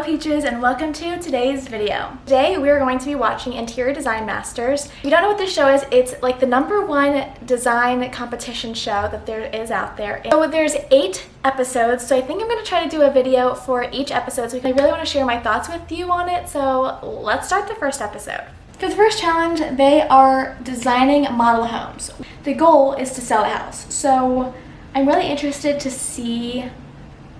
Hello Peaches and welcome to today's video. Today we are going to be watching Interior Design Masters. If you don't know what this show is, it's like the #1 design competition show that there is out there. So there's 8 episodes, so I think I'm going to try to do a video for each episode. So I really want to share my thoughts with you on it, so let's start the first episode. For the first challenge, they are designing model homes. The goal is to sell a house. So I'm really interested to see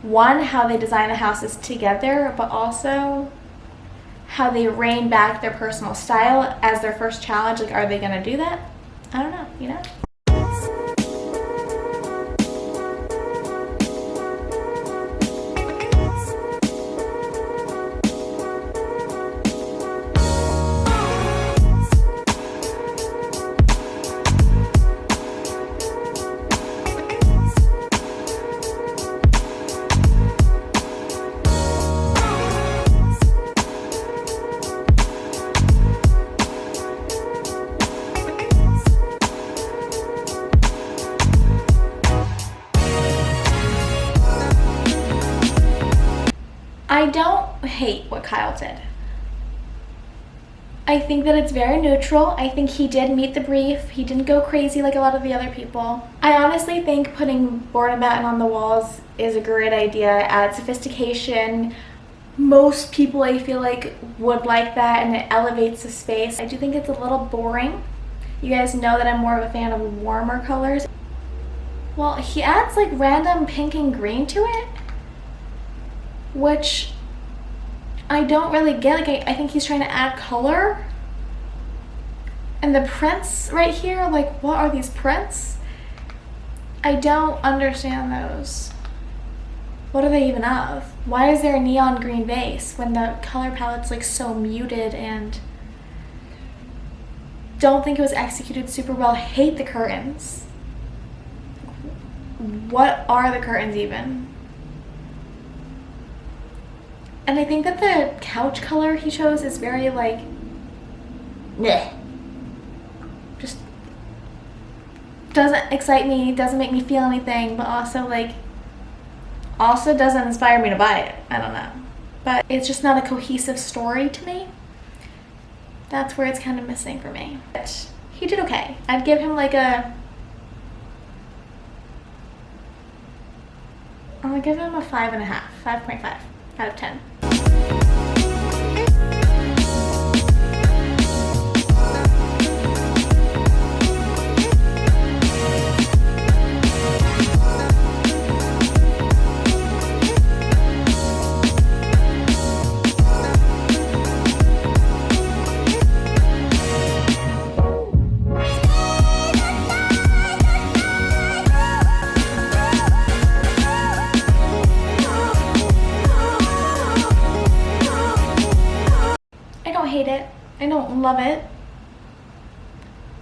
how they design the houses together, but also how they rein back their personal style as their first challenge. Like, are they gonna do that? I don't know, you know? I don't hate what Kyle did. I think that it's very neutral. I think he did meet the brief. He didn't go crazy like a lot of the other people. I honestly think putting board and batten on the walls is a great idea. It adds sophistication. Most people, I feel like, would like that, and it elevates the space. I do think it's a little boring. You guys know that I'm more of a fan of warmer colors. Well, he adds like random pink and green to it, which I don't really get. Like, I think he's trying to add color. And the prints right here, like, what are these prints? I don't understand those. What are they even of? Why is there a neon green base when the color palette's like so muted? And don't think it was executed super well. Hate the curtains. What are the curtains even? And I think that the couch color he chose is very like, meh. Just doesn't excite me, doesn't make me feel anything, but also like, also doesn't inspire me to buy it. I don't know. But it's just not a cohesive story to me. That's where it's kind of missing for me. But he did okay. I'd give him like I'll give him a 5.5, 5.5 out of 10. Hate it. I don't love it.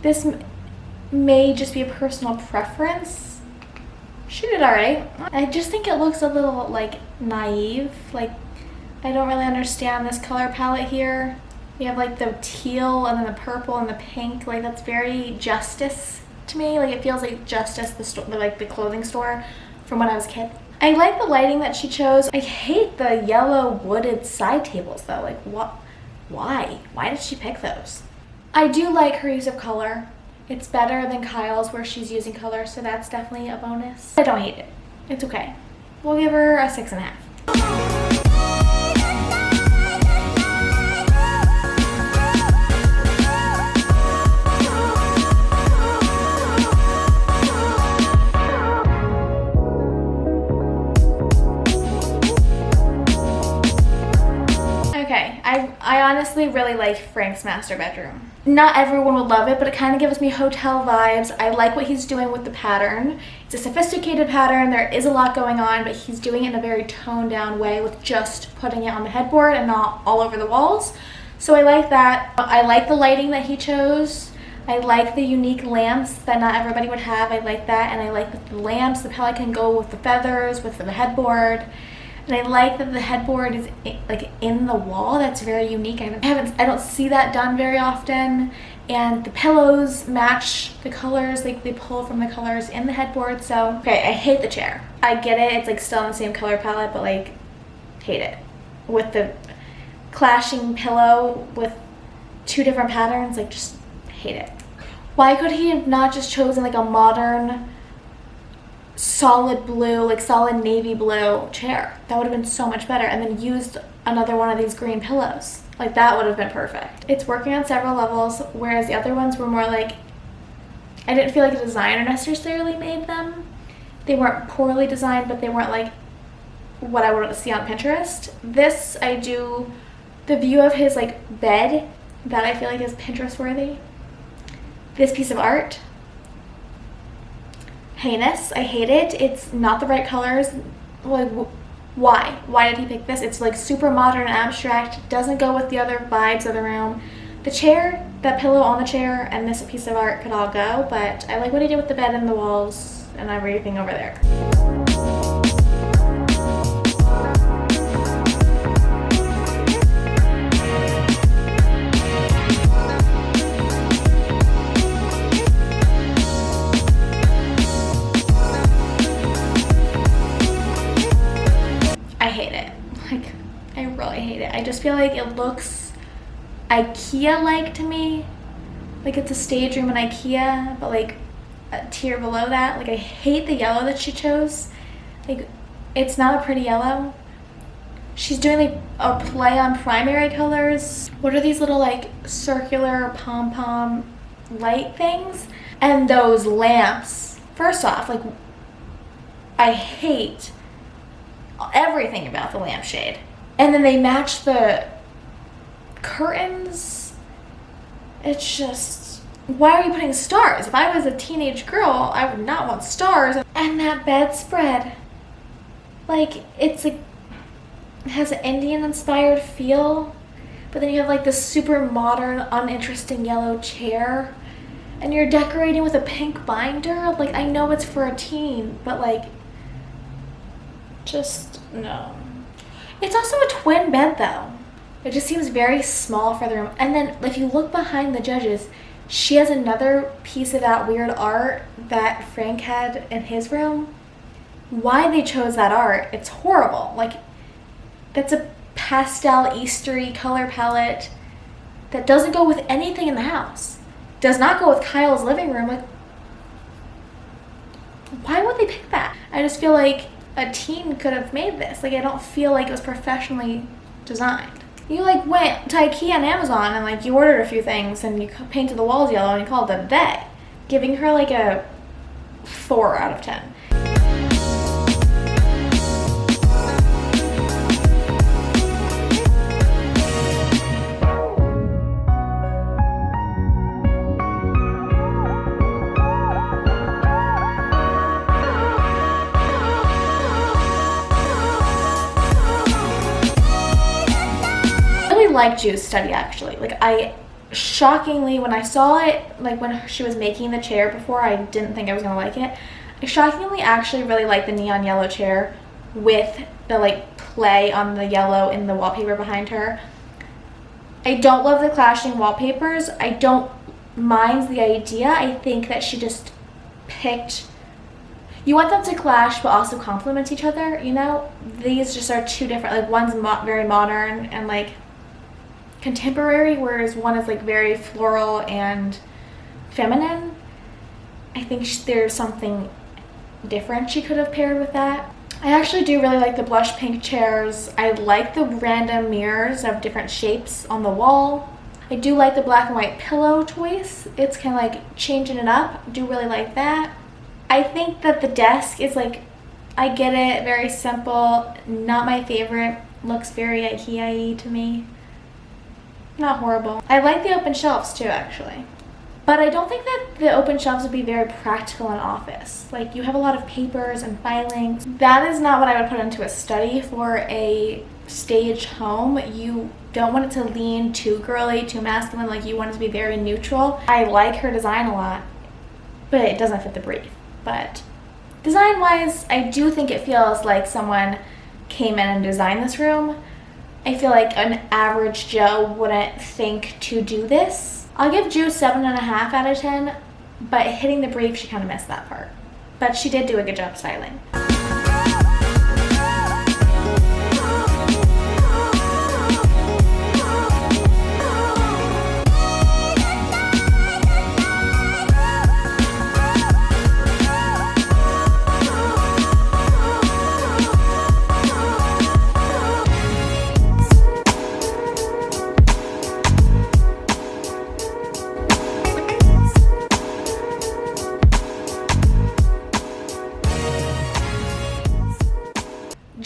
This may just be a personal preference. She did alright. I just think it looks a little like naive. Like, I don't really understand this color palette here. We have like the teal and then the purple and the pink. Like, that's very Justice to me. Like, it feels like Justice, the store, like the clothing store from when I was a kid. I like the lighting that she chose. I hate the yellow wooded side tables though. Like, what? Why? Why did she pick those? I do like her use of color. It's better than Kyle's where she's using color, so that's definitely a bonus. I don't hate it. It's okay. We'll give her a 6.5. I honestly really like Frank's master bedroom. Not everyone will love it, but it kind of gives me hotel vibes. I like what he's doing with the pattern. It's a sophisticated pattern. There is a lot going on, but he's doing it in a very toned down way with just putting it on the headboard and not all over the walls. So I like that. I like the lighting that he chose. I like the unique lamps that not everybody would have. I like that, and I like that the lamps, the palette can go with the feathers, with the headboard. And I like that the headboard is like in the wall. That's very unique. I don't see that done very often. And the pillows match the colors, like they pull from the colors in the headboard. So, okay, I hate the chair. I get it, it's like still in the same color palette, but like, hate it. with the clashing pillow with 2 different patterns. Like, just hate it. Why could he have not just chosen like a modern solid blue, like solid navy blue chair? That would have been so much better. And then used another one of these green pillows. Like, that would have been perfect. It's working on several levels, whereas the other ones were more like, I didn't feel like a designer necessarily made them. They weren't poorly designed, but they weren't like what I would see on Pinterest. This, I do, the view of his like bed, that I feel like is Pinterest worthy. This piece of art, heinous. I hate it. It's not the right colors. Like, why? Why did he pick this? It's like super modern and abstract. Doesn't go with the other vibes of the room. The chair, that pillow on the chair, and this piece of art could all go, but I like what he did with the bed and the walls and everything over there. I hate it. Like, I really hate it. I just feel like it looks IKEA-like to me. Like, it's a stage room in IKEA, but like a tier below that. Like, I hate the yellow that she chose. Like, it's not a pretty yellow. She's doing like a play on primary colors. What are these little like circular pom-pom light things? And those lamps. First off, like, I hate everything about the lampshade. And then they match the curtains. It's just, why are you putting stars? If I was a teenage girl, I would not want stars. And that bedspread, like, it's like, it has an Indian inspired feel, but then you have like this super modern, uninteresting yellow chair, and you're decorating with a pink binder. Like, I know it's for a teen, but like, just no. It's also a twin bed though. It just seems very small for the room. And then if you look behind the judges, she has another piece of that weird art that Frank had in his room. Why they chose that art, it's horrible. Like, that's a pastel Eastery color palette that doesn't go with anything in the house. Does not go with Kyle's living room. Like, why would they pick that? I just feel like a teen could have made this. Like, I don't feel like it was professionally designed. You like went to IKEA and Amazon and like you ordered a few things and you painted the walls yellow and you called it a day. Giving her like a 4 out of 10. Like Juice study actually. Like, I shockingly, when I saw it, like when she was making the chair before, I didn't think I was gonna like it. I shockingly actually really like the neon yellow chair with the like play on the yellow in the wallpaper behind her. I don't love the clashing wallpapers. I don't mind the idea. I think that she just picked, you want them to clash but also complement each other, you know? These just are two different, like one's very modern and like contemporary, whereas one is like very floral and feminine. I think there's something different she could have paired with that. I actually do really like the blush pink chairs. I like the random mirrors of different shapes on the wall. I do like the black and white pillow choice. It's kind of like changing it up. I do really like that. I think that the desk is like, I get it, very simple, not my favorite. Looks very IKEA-y to me. Not horrible. I like the open shelves too, actually. But I don't think that the open shelves would be very practical in an office. Like, you have a lot of papers and filings. That is not what I would put into a study for a stage home. You don't want it to lean too girly, too masculine. Like, you want it to be very neutral. I like her design a lot, but it doesn't fit the brief. But design-wise, I do think it feels like someone came in and designed this room. I feel like an average Joe wouldn't think to do this. I'll give Ju 7.5 out of 10, but hitting the brief, she kind of missed that part. But she did do a good job styling.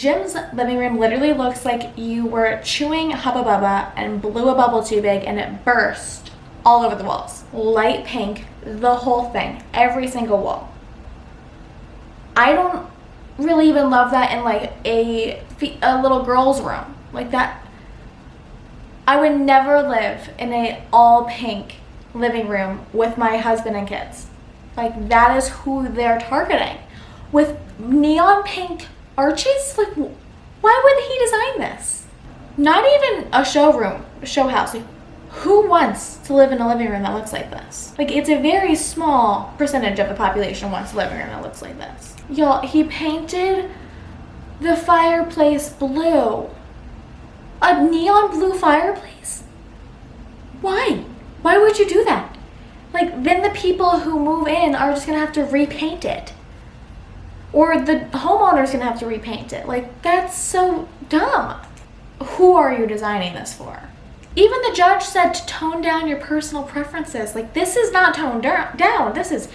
Jim's living room literally looks like you were chewing Hubba Bubba and blew a bubble too big and it burst all over the walls. Light pink, the whole thing, every single wall. I don't really even love that in like a little girl's room. Like that, I would never live in a all pink living room with my husband and kids. Like that is who they're targeting. With neon pink arches, like why would he design this? Not even a show house. Like who wants to live in a living room that looks like this? Like it's a very small percentage of the population wants a living room that looks like this. Y'all, he painted the fireplace blue. A neon blue fireplace? Why? Why would you do that? Like then the people who move in are just gonna have to repaint it. Or the homeowner's gonna have to repaint it. Like, that's so dumb. Who are you designing this for? Even the judge said to tone down your personal preferences. Like, this is not toned down. This is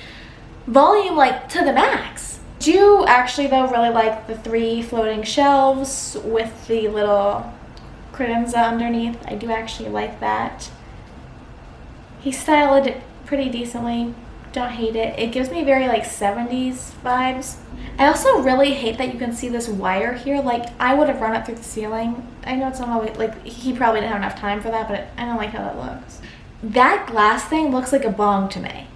volume, like, to the max. Do you actually, though, really like the 3 floating shelves with the little credenza underneath? I do actually like that. He styled it pretty decently. Don't hate it. It gives me very, like, 70s vibes. I also really hate that you can see this wire here. Like, I would have run it through the ceiling. I know it's not always, like, he probably didn't have enough time for that, but I don't like how that looks. That glass thing looks like a bong to me.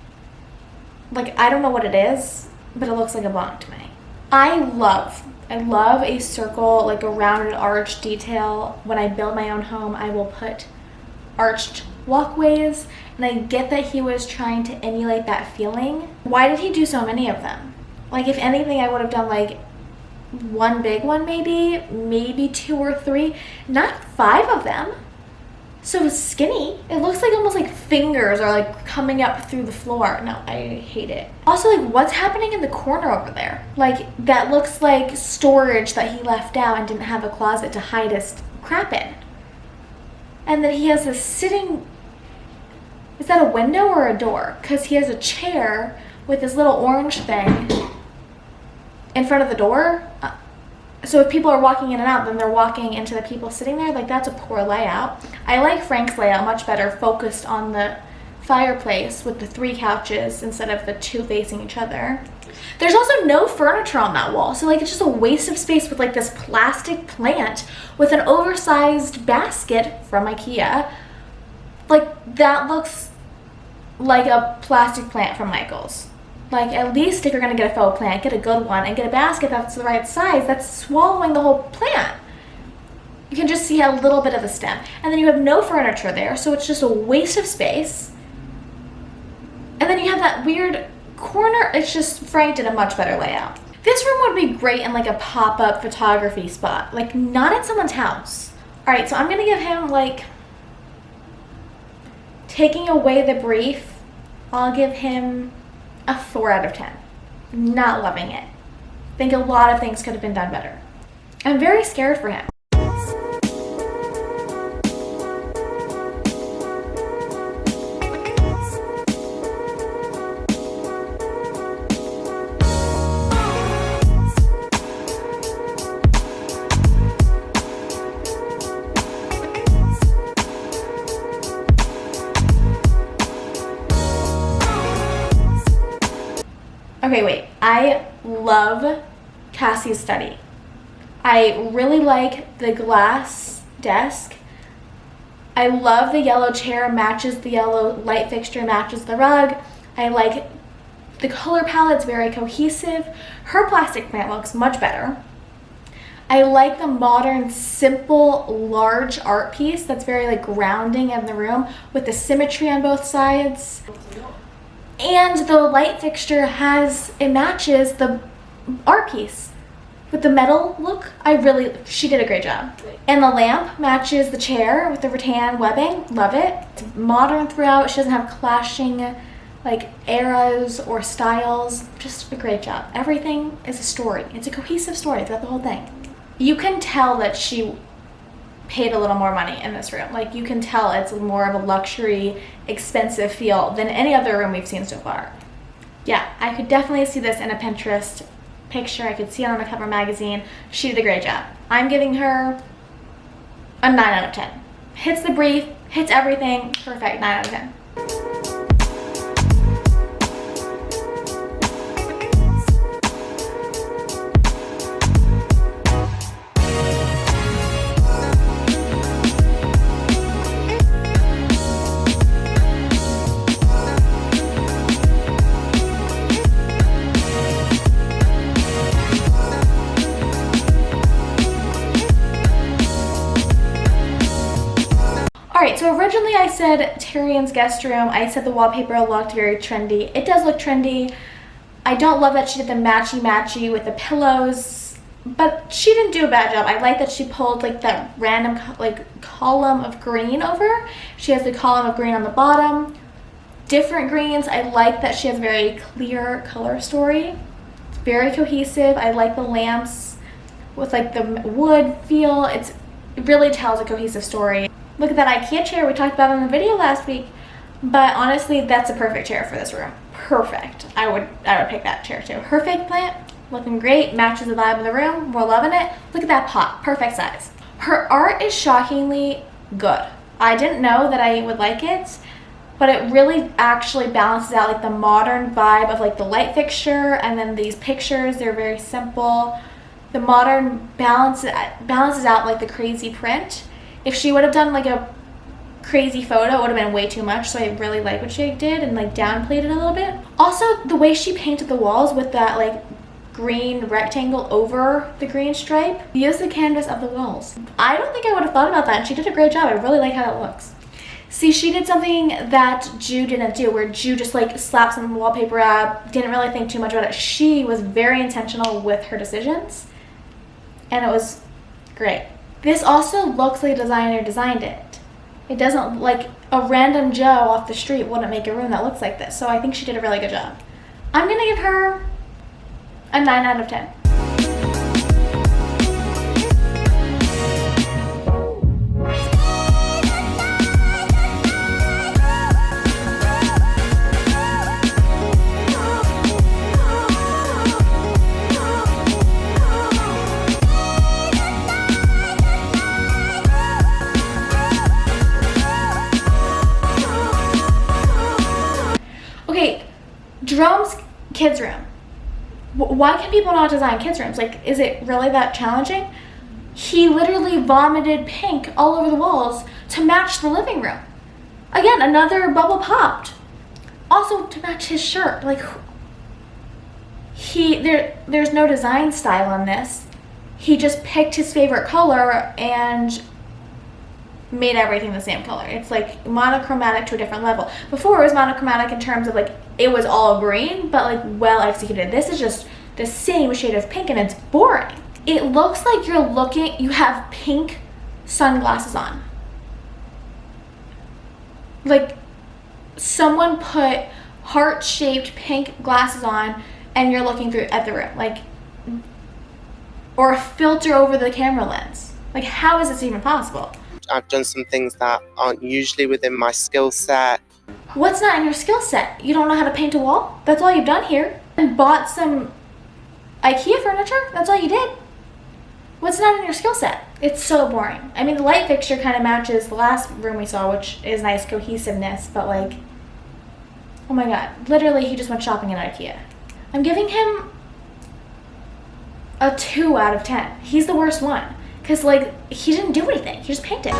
Like, I don't know what it is, but it looks like a bong to me. I love a circle, like a rounded arch detail. When I build my own home, I will put arched walkways, and I get that he was trying to emulate that feeling. Why did he do so many of them? Like, if anything, I would have done like one big one, maybe 2 or 3, not 5 of them. So skinny. It looks like almost like fingers are like coming up through the floor. No, I hate it. Also, like, what's happening in the corner over there? Like, that looks like storage that he left out and didn't have a closet to hide his crap in. And then he has this sitting, is that a window or a door? Because he has a chair with this little orange thing in front of the door. So if people are walking in and out, then they're walking into the people sitting there. Like, that's a poor layout. I like Frank's layout much better, focused on the fireplace with the 3 couches instead of the 2 facing each other. There's also no furniture on that wall. So, like, it's just a waste of space with, like, this plastic plant with an oversized basket from IKEA. Like, that looks like a plastic plant from Michael's. Like, at least if you're gonna get a faux plant, get a good one and get a basket that's the right size, that's swallowing the whole plant. You can just see a little bit of the stem. And then you have no furniture there, so it's just a waste of space. And then you have that weird corner. It's just, Frank did a much better layout. This room would be great in like a pop-up photography spot, like not at someone's house. All right, so I'm gonna give him, like, taking away the brief, I'll give him a 4 out of 10. Not loving it. Think a lot of things could have been done better. I'm very scared for him. Okay, wait. I love Cassie's study. I really like the glass desk. I love the yellow chair, matches the yellow light fixture, matches the rug. I like the color palette's very cohesive. Her plastic plant looks much better. I like the modern, simple, large art piece that's very, like, grounding in the room with the symmetry on both sides. And the light fixture it matches the art piece with the metal look. She did a great job. And the lamp matches the chair with the rattan webbing. Love it. It's modern throughout. She doesn't have clashing, like, eras or styles. Just a great job. Everything is a story. It's a cohesive story throughout the whole thing. You can tell that she paid a little more money in this room. Like, you can tell it's more of a luxury, expensive feel than any other room we've seen so far. Yeah, I could definitely see this in a Pinterest picture. I could see it on the cover magazine. She did a great job. I'm giving her a 9 out of 10. Hits the brief, hits everything, perfect, 9 out of 10. Alright, so originally I said Terian's guest room. I said the wallpaper looked very trendy. It does look trendy. I don't love that she did the matchy-matchy with the pillows, but she didn't do a bad job. I like that she pulled like that random like column of green over. She has the column of green on the bottom. Different greens. I like that she has a very clear color story. It's very cohesive. I like the lamps with like the wood feel. It really tells a cohesive story. Look at that IKEA chair we talked about in the video last week. But honestly, that's a perfect chair for this room. Perfect. I would pick that chair too. Her fake plant, looking great, matches the vibe of the room. We're loving it. Look at that pot, perfect size. Her art is shockingly good. I didn't know that I would like it, but it really actually balances out like the modern vibe of like the light fixture, and then these pictures, they're very simple. The modern balances out like the crazy print. If she would have done like a crazy photo, it would have been way too much, so I really like what she did and like downplayed it a little bit. Also, the way she painted the walls with that like green rectangle over the green stripe, use the canvas of the walls. I don't think I would have thought about that, and she did a great job. I really like how that looks. See, she did something that Ju didn't do, where Ju just like slapped some wallpaper up, didn't really think too much about it. She was very intentional with her decisions, and it was great. This also looks like a designer designed it. It doesn't, like a random Joe off the street wouldn't make a room that looks like this. So I think she did a really good job. I'm gonna give her a 9 out of 10. Okay, Jerome's kids' room. Why can people not design kids' rooms? Like, is it really that challenging? He literally vomited pink all over the walls to match the living room. Again, another bubble popped. Also to match his shirt. Like, there's no design style on this. He just picked his favorite color and made everything the same color. It's like monochromatic to a different level. Before it was monochromatic in terms of like it was all green, but like well executed. This is just the same shade of pink and it's boring. It looks like you have pink sunglasses on. Like someone put heart-shaped pink glasses on and you're looking through at the room. Like, or a filter over the camera lens. Like, how is this even possible? I've done some things that aren't usually within my skill set. What's not in your skill set? You don't know how to paint a wall? That's all you've done here. And bought some IKEA furniture? That's all you did. What's not in your skill set? It's so boring. I mean, the light fixture kind of matches the last room we saw, which is nice cohesiveness, but like, oh my god. Literally, he just went shopping at IKEA. I'm giving him a 2 out of 10. He's the worst one. Because, like, he didn't do anything. He just painted.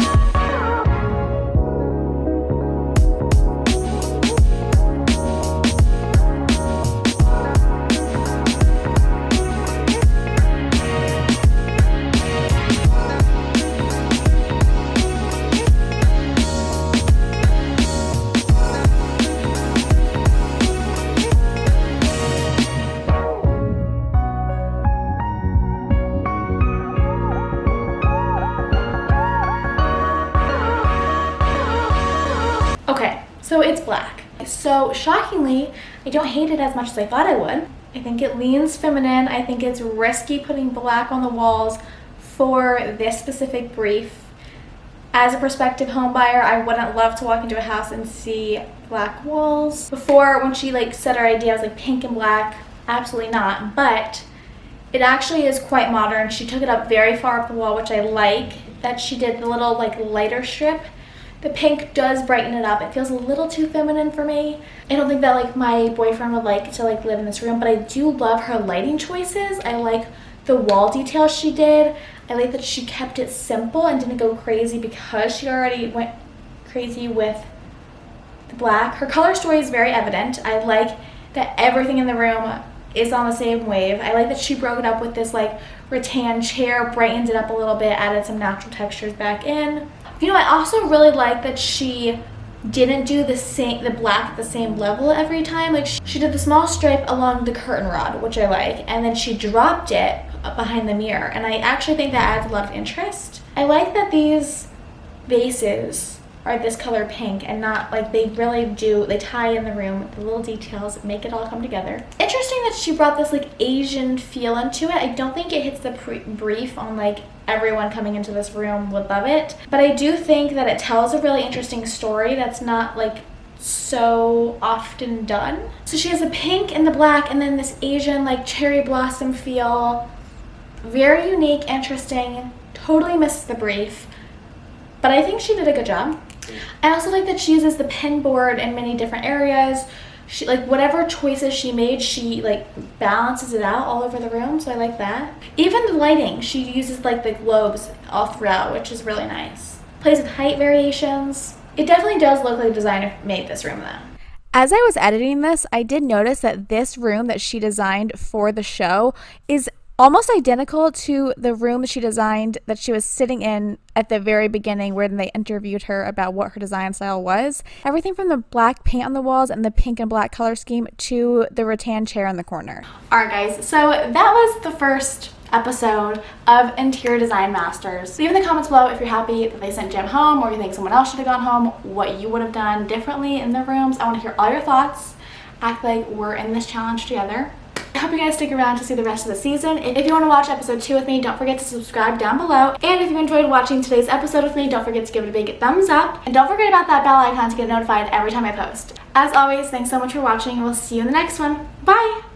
Okay, so it's black. So shockingly, I don't hate it as much as I thought I would. I think it leans feminine. I think it's risky putting black on the walls for this specific brief. As a prospective home buyer, I wouldn't love to walk into a house and see black walls. Before, when she like said her idea, I was like pink and black, absolutely not. But It actually is quite modern. She took it up very far up the wall, which I like that she did the little like lighter strip. The pink does brighten it up. It feels a little too feminine for me. I don't think that like my boyfriend would like to like live in this room, but I do love her lighting choices. I like the wall details she did. I like that she kept it simple and didn't go crazy because she already went crazy with the black. Her color story is very evident. I like that everything in the room is on the same wave. I like that she broke it up with this like rattan chair, brightened it up a little bit, added some natural textures back in. You know, I also really like that she didn't do the black at the same level every time. Like she did the small stripe along the curtain rod, which I like, and then she dropped it behind the mirror, and I actually think that adds a lot of interest. I like that these vases are this color pink and not like they really do, they tie in the room, the little details make it all come together. Interesting that she brought this like Asian feel into it. I don't think it hits the brief on like everyone coming into this room would love it, but I do think that it tells a really interesting story that's not like so often done. So she has the pink and the black and then this Asian like cherry blossom feel. Very unique, interesting, totally missed the brief, but I think she did a good job. I also like that she uses the pen board in many different areas. She like whatever choices she made, she like balances it out all over the room, so I like that. Even the lighting, she uses like the globes all throughout, which is really nice. Plays with height variations. It definitely does look like the designer made this room though. As I was editing this, I did notice that this room that she designed for the show is almost identical to the room that she designed that she was sitting in at the very beginning when they interviewed her about what her design style was. Everything from the black paint on the walls and the pink and black color scheme to the rattan chair in the corner. Alright guys, so that was the first episode of Interior Design Masters. Leave in the comments below if you're happy that they sent Jim home or you think someone else should have gone home, what you would have done differently in the rooms. I want to hear all your thoughts. Act like we're in this challenge together. I hope you guys stick around to see the rest of the season. If you want to watch episode 2 with me, don't forget to subscribe down below. And if you enjoyed watching today's episode with me, don't forget to give it a big thumbs up. And don't forget about that bell icon to get notified every time I post. As always, thanks so much for watching, and we'll see you in the next one. Bye!